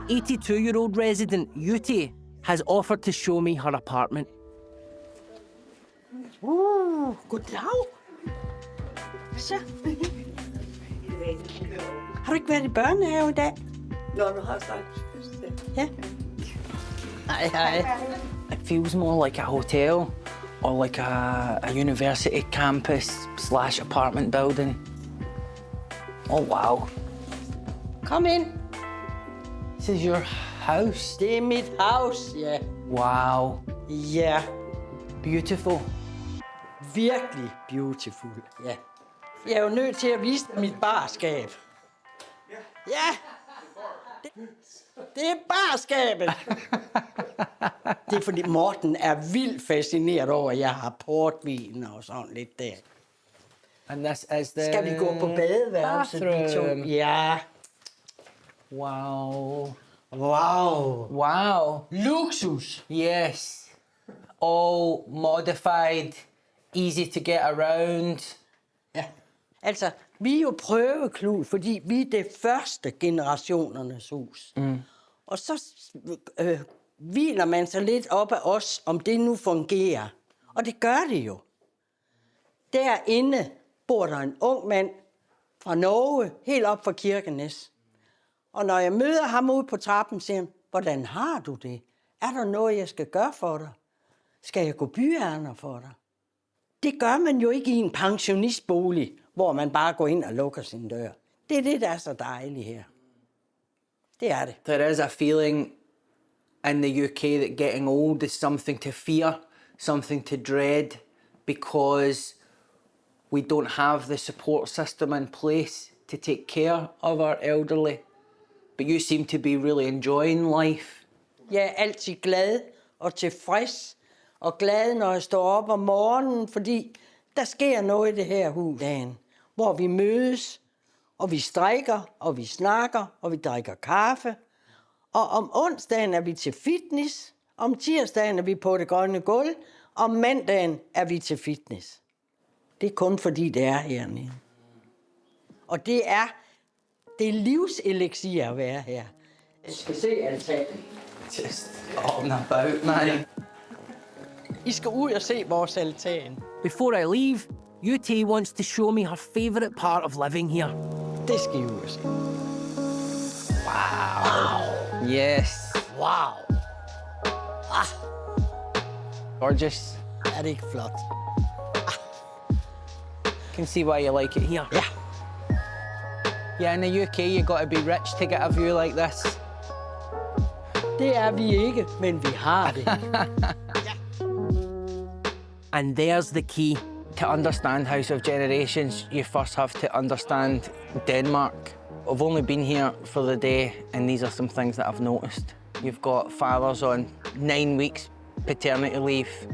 82-year-old resident Yuti has offered to show me her apartment. Goddag. Så. Har du ikke været i børnehave i dag? Nå, du har snart. Ja. Hi. It feels more like a hotel or like a university campus/apartment building. Oh, wow. Kom ind. This is your house? Det er mit house, ja. Wow. Ja. Beautiful. Virkelig beautiful, ja. Jeg er jo nødt til at vise dig mit barskab. Ja. Det er barskabet. Det er fordi Morten er vildt fascineret over, at jeg har portvin og sådan lidt der. And this is the Skal vi gå på badeværelset, vi to? Ja. Wow. Wow. Wow. Luksus. Yes. All modified, easy to get around. Ja. Altså, vi er jo prøveklud, fordi vi er det første generationernes hus. Mm. Og så hviler man sig lidt op af os, om det nu fungerer. Og det gør det jo. Derinde bor der en ung mand fra Norge, helt op fra Kirkenes. Og når jeg møder ham ude på trappen, siger han, hvordan har du det? Er der noget, jeg skal gøre for dig? Skal jeg gå byærner for dig? Det gør man jo ikke i en pensionistbolig, hvor man bare går ind og lukker sin dør. Det er det, der er så dejligt her. Det er det. There is a feeling in the UK that getting old is something to fear, something to dread, because we don't have the support system in place to take care of our elderly. But you seem to be really enjoying life. Jeg er altid glad og tilfreds, og glad, når jeg står op om morgenen, fordi der sker noget i det her hus, dagen, hvor vi mødes, og vi strikker, og vi snakker, og vi drikker kaffe. Og om onsdagen er vi til fitness, om tirsdagen er vi på det grønne gulv, og om mandagen er vi til fitness. Det er kun fordi, det er hernede. Og det er livseliksir at være her. Jeg skal se altanen. Just on about, man. I skal ud og se vores altan. Before I leave, Yuti wants to show me her favourite part of living here. Det skal I ud og se. Wow. Yes. Wow. Gorgeous. Er det ikke flot? Can see why you like it here. Yeah. Yeah, in the UK, you got to be rich to get a view like this. Det er vi ikke, men vi har det. And there's the key. To understand House of Generations, you first have to understand Denmark. I've only been here for the day, and these are some things that I've noticed. You've got fathers on 9 weeks paternity leave,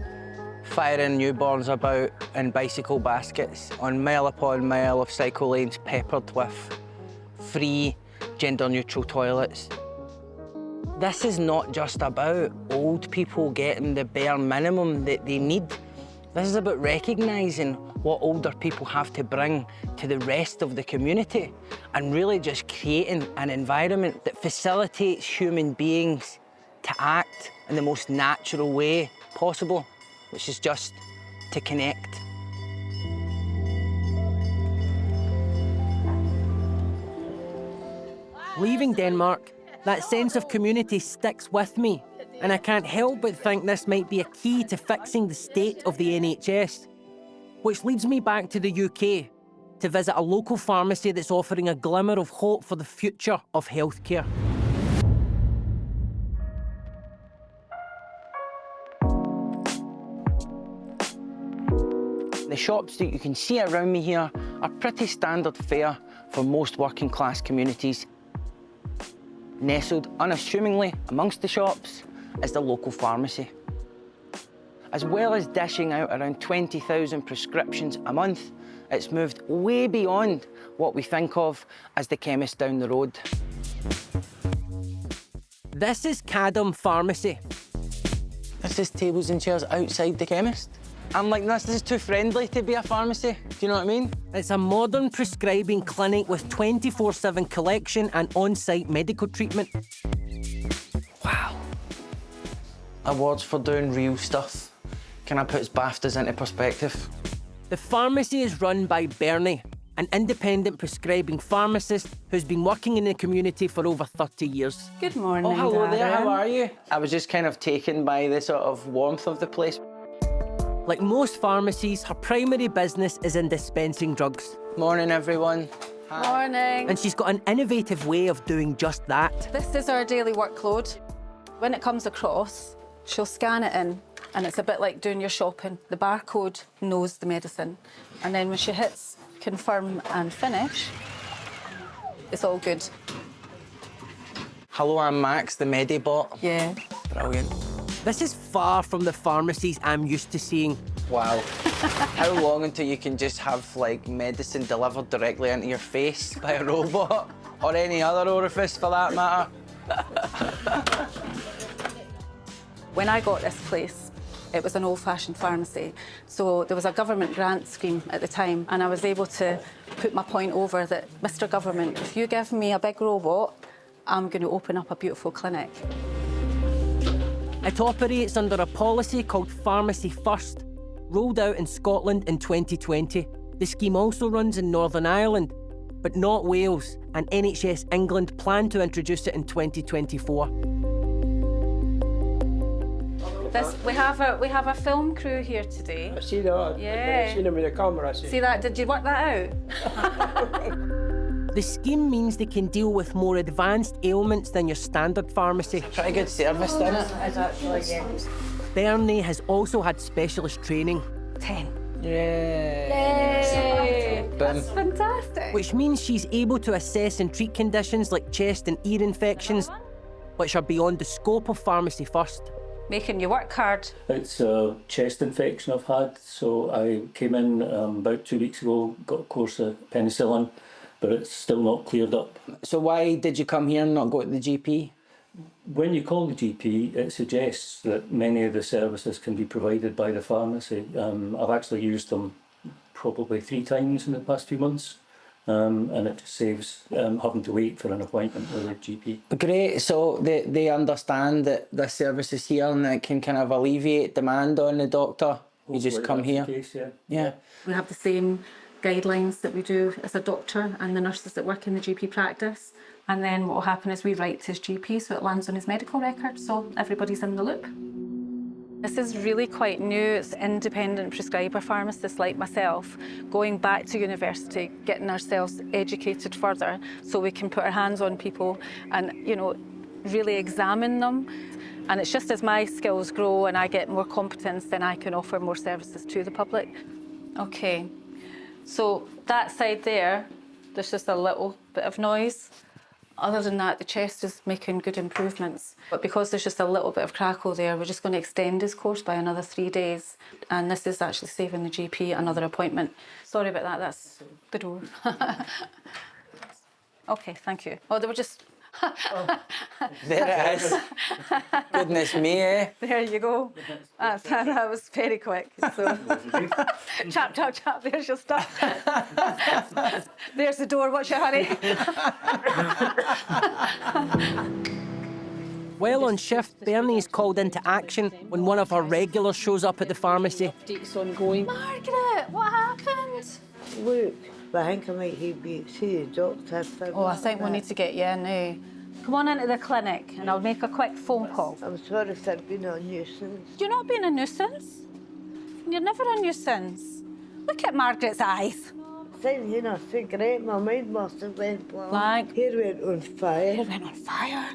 firing newborns about in bicycle baskets, on mile upon mile of cycle lanes peppered with free, gender-neutral toilets. This is not just about old people getting the bare minimum that they need. This is about recognising what older people have to bring to the rest of the community and really just creating an environment that facilitates human beings to act in the most natural way possible, which is just to connect. Leaving Denmark, that sense of community sticks with me, and I can't help but think this might be a key to fixing the state of the NHS. Which leads me back to the UK, to visit a local pharmacy that's offering a glimmer of hope for the future of healthcare. The shops that you can see around me here are pretty standard fare for most working class communities. Nestled unassumingly amongst the shops is the local pharmacy. As well as dishing out around 20,000 prescriptions a month, it's moved way beyond what we think of as the chemist down the road. This is Cadum Pharmacy. This is tables and chairs outside the chemist. I'm like, this is too friendly to be a pharmacy. Do you know what I mean? It's a modern prescribing clinic with 24/7 collection and on-site medical treatment. Wow. Awards for doing real stuff. Kind of puts BAFTAs into perspective. The pharmacy is run by Bernie, an independent prescribing pharmacist who's been working in the community for over 30 years. Good morning, Oh, hello there, how Darren. are you? I was just kind of taken by the sort of warmth of the place. Like most pharmacies, her primary business is in dispensing drugs. Morning, everyone. Morning. And she's got an innovative way of doing just that. This is our daily workload. When it comes across, she'll scan it in, and it's a bit like doing your shopping. The barcode knows the medicine. And then when she hits confirm and finish, it's all good. Hello, I'm Max, the Medibot. Yeah. Brilliant. This is far from the pharmacies I'm used to seeing. Wow. How long until you can just have, like, medicine delivered directly into your face by a robot? Or any other orifice, for that matter? When I got this place, it was an old-fashioned pharmacy. So there was a government grant scheme at the time, and I was able to put my point over that, Mr. Government, if you give me a big robot, I'm going to open up a beautiful clinic. It operates under a policy called Pharmacy First, rolled out in Scotland in 2020. The scheme also runs in Northern Ireland, but not Wales, and NHS England plan to introduce it in 2024. We have a film crew here today. I see that. Yeah. I seen them with the camera. See that? Did you work that out? The scheme means they can deal with more advanced ailments than your standard pharmacy. Pretty good service, isn't it? Bernie has also had specialist training. 10. Yay! That's fantastic. Which means she's able to assess and treat conditions like chest and ear infections, which are beyond the scope of Pharmacy First. Making you work hard. It's a chest infection I've had, so I came in about 2 weeks ago, got a course of penicillin, but it's still not cleared up. So why did you come here and not go to the GP? When you call the GP, it suggests that many of the services can be provided by the pharmacy. I've actually used them probably 3 times in the past few months, and it just saves having to wait for an appointment with the GP. Great, so they understand that this service is here and it can kind of alleviate demand on the doctor. You just come here. Case, yeah. Yeah. We have the same guidelines that we do as a doctor and the nurses that work in the GP practice. And then what will happen is we write to his GP so it lands on his medical record, so everybody's in the loop. This is really quite new. It's independent prescriber pharmacists like myself going back to university, getting ourselves educated further so we can put our hands on people and, you know, really examine them. And it's just as my skills grow and I get more competence, then I can offer more services to the public. Okay, so that side there, there's just a little bit of noise. Other than that, the chest is making good improvements. But because there's just a little bit of crackle there, we're just going to extend his course by another 3 days. And this is actually saving the GP another appointment. Sorry about that, that's the door. Okay, thank you. Oh, they were just... There it is. Goodness me, eh? There you go. That was very quick. So. Chap, chap, chap, there's your stuff. There's the door, what's your hurry? While on shift, Bernie is called into action when one of her regulars shows up at the pharmacy. Margaret, what happened? Look, but I think I might need to see the doctor. Oh, I think we need to get you in now. Come on into the clinic and I'll make a quick phone call. I'm sorry for being a nuisance. You're not being a nuisance. You're never a nuisance. Look at Margaret's eyes. Same here, I think, right? My mind must have went blank. Blank. Hair went on fire. Hair went on fire?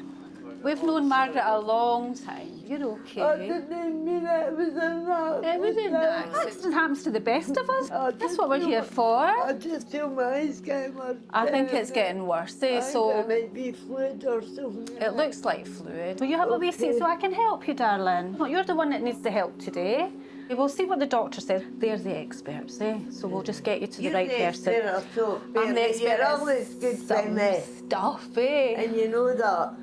We've known Margaret a long time. You're okay. I didn't mean it was an accident. It was an accident. It happens to the best of us. That's what we're here for. I just feel my eyes getting worse. I think it's getting worse, eh? So it might be fluid or something. It looks like fluid. Will you have a wee seat so I can help you, darling? Well, you're the one that needs the help today. We'll see what the doctor says. They're the experts, eh? So we'll just get you to the right person. I'm the expert. You're always good for me. Stuff, eh? And you know that.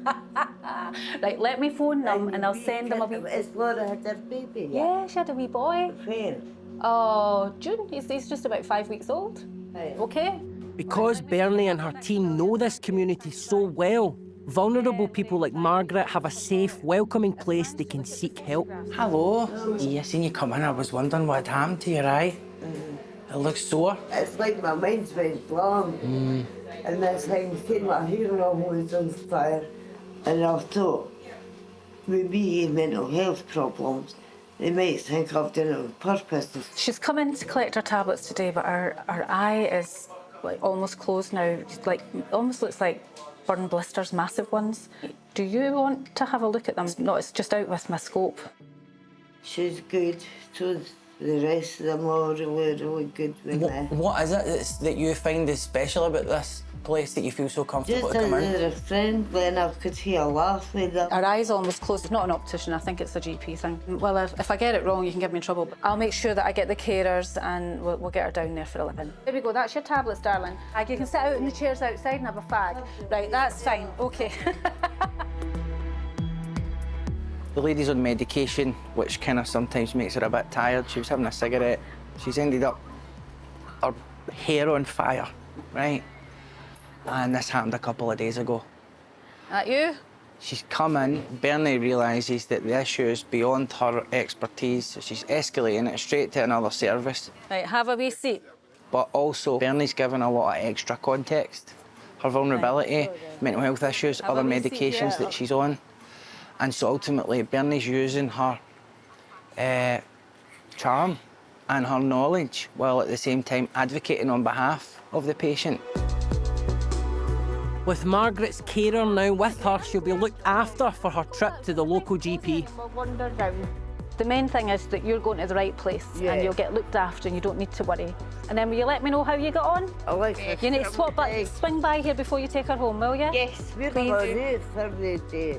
Right, let me phone them and I'll send them a wee... Is Laura had her baby? Yeah, she had a wee boy. When? Oh, June. He's just about 5 weeks old. Right. Okay. Because Bernie and her team know this community so well, vulnerable people like Margaret have a safe, welcoming place they can seek help. Hello. Yeah, I seen you come in. I was wondering what had happened to your eye. It looks sore. It's like my mind's went blank. And this time came my hearing was on fire. And I thought, with me mental health problems, they might think I've done it on purpose. She's come in to collect her tablets today, but her eye is like almost closed now. It's like almost looks like burn blisters, massive ones. Do you want to have a look at them? No, it's just out with my scope. She's good. So the rest of them are really good with me. What is it that you find is special about this place that you feel so comfortable Just to come as in? they're a friend, when I could hear a laugh with them. Her eye's almost closed. It's not an optician, I think it's a GP thing. Well, if I get it wrong, you can give me in trouble. But I'll make sure that I get the carers and we'll get her down there for 11. There we go, that's your tablets, darling. You can sit out in the chairs outside and have a fag. Right, that's fine, okay. The lady's on medication, which kind of sometimes makes her a bit tired. She was having a cigarette. She's ended up her hair on fire, right? And this happened a couple of days ago. That you? She's come in, Bernie realises that the issue is beyond her expertise, so she's escalating it straight to another service. Right, have a wee seat. But also, Bernie's given a lot of extra context. Her vulnerability, mental health issues, Have other a wee seat, medications yeah. that she's on. And so ultimately, Bernie's using her charm and her knowledge, while at the same time advocating on behalf of the patient. With Margaret's carer now with her, she'll be looked after for her trip to the local GP. The main thing is that you're going to the right place and you'll get looked after and you don't need to worry. And then will you let me know how you got on? You need to swing by here before you take her home, will you? Yes, we're Please.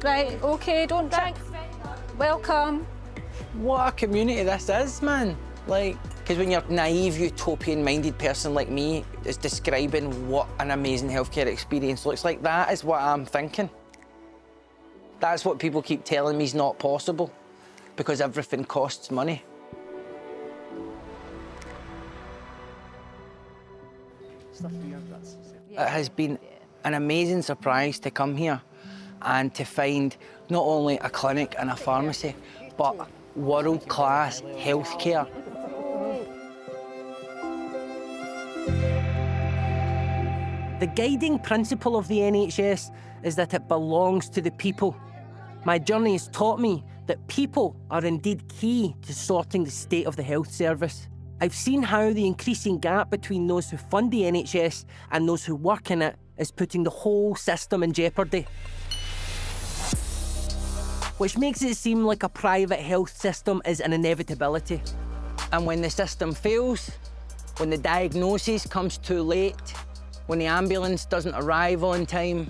Right, okay, don't drink. Welcome. What a community this is, man. Like, because when you're naive, utopian-minded person like me is describing what an amazing healthcare experience looks like, that is what I'm thinking. That's what people keep telling me is not possible, because everything costs money. It has been an amazing surprise to come here and to find not only a clinic and a pharmacy, but world-class healthcare. The guiding principle of the NHS is that it belongs to the people. My journey has taught me that people are indeed key to sorting the state of the health service. I've seen how the increasing gap between those who fund the NHS and those who work in it is putting the whole system in jeopardy. Which makes it seem like a private health system is an inevitability. And when the system fails, when the diagnosis comes too late, when the ambulance doesn't arrive on time,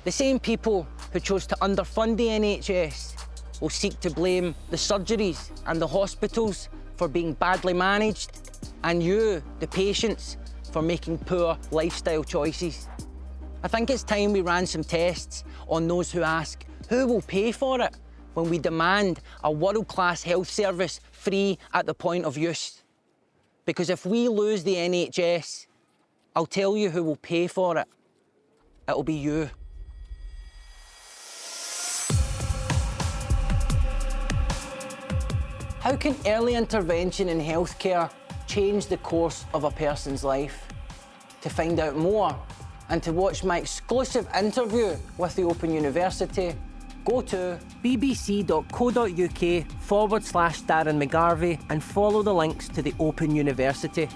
the same people who chose to underfund the NHS will seek to blame the surgeries and the hospitals for being badly managed, and you, the patients, for making poor lifestyle choices. I think it's time we ran some tests on those who ask, who will pay for it when we demand a world-class health service free at the point of use? Because if we lose the NHS, I'll tell you who will pay for it. It'll be you. How can early intervention in healthcare change the course of a person's life? To find out more and to watch my exclusive interview with the Open University, go to bbc.co.uk/Darren McGarvey and follow the links to the Open University.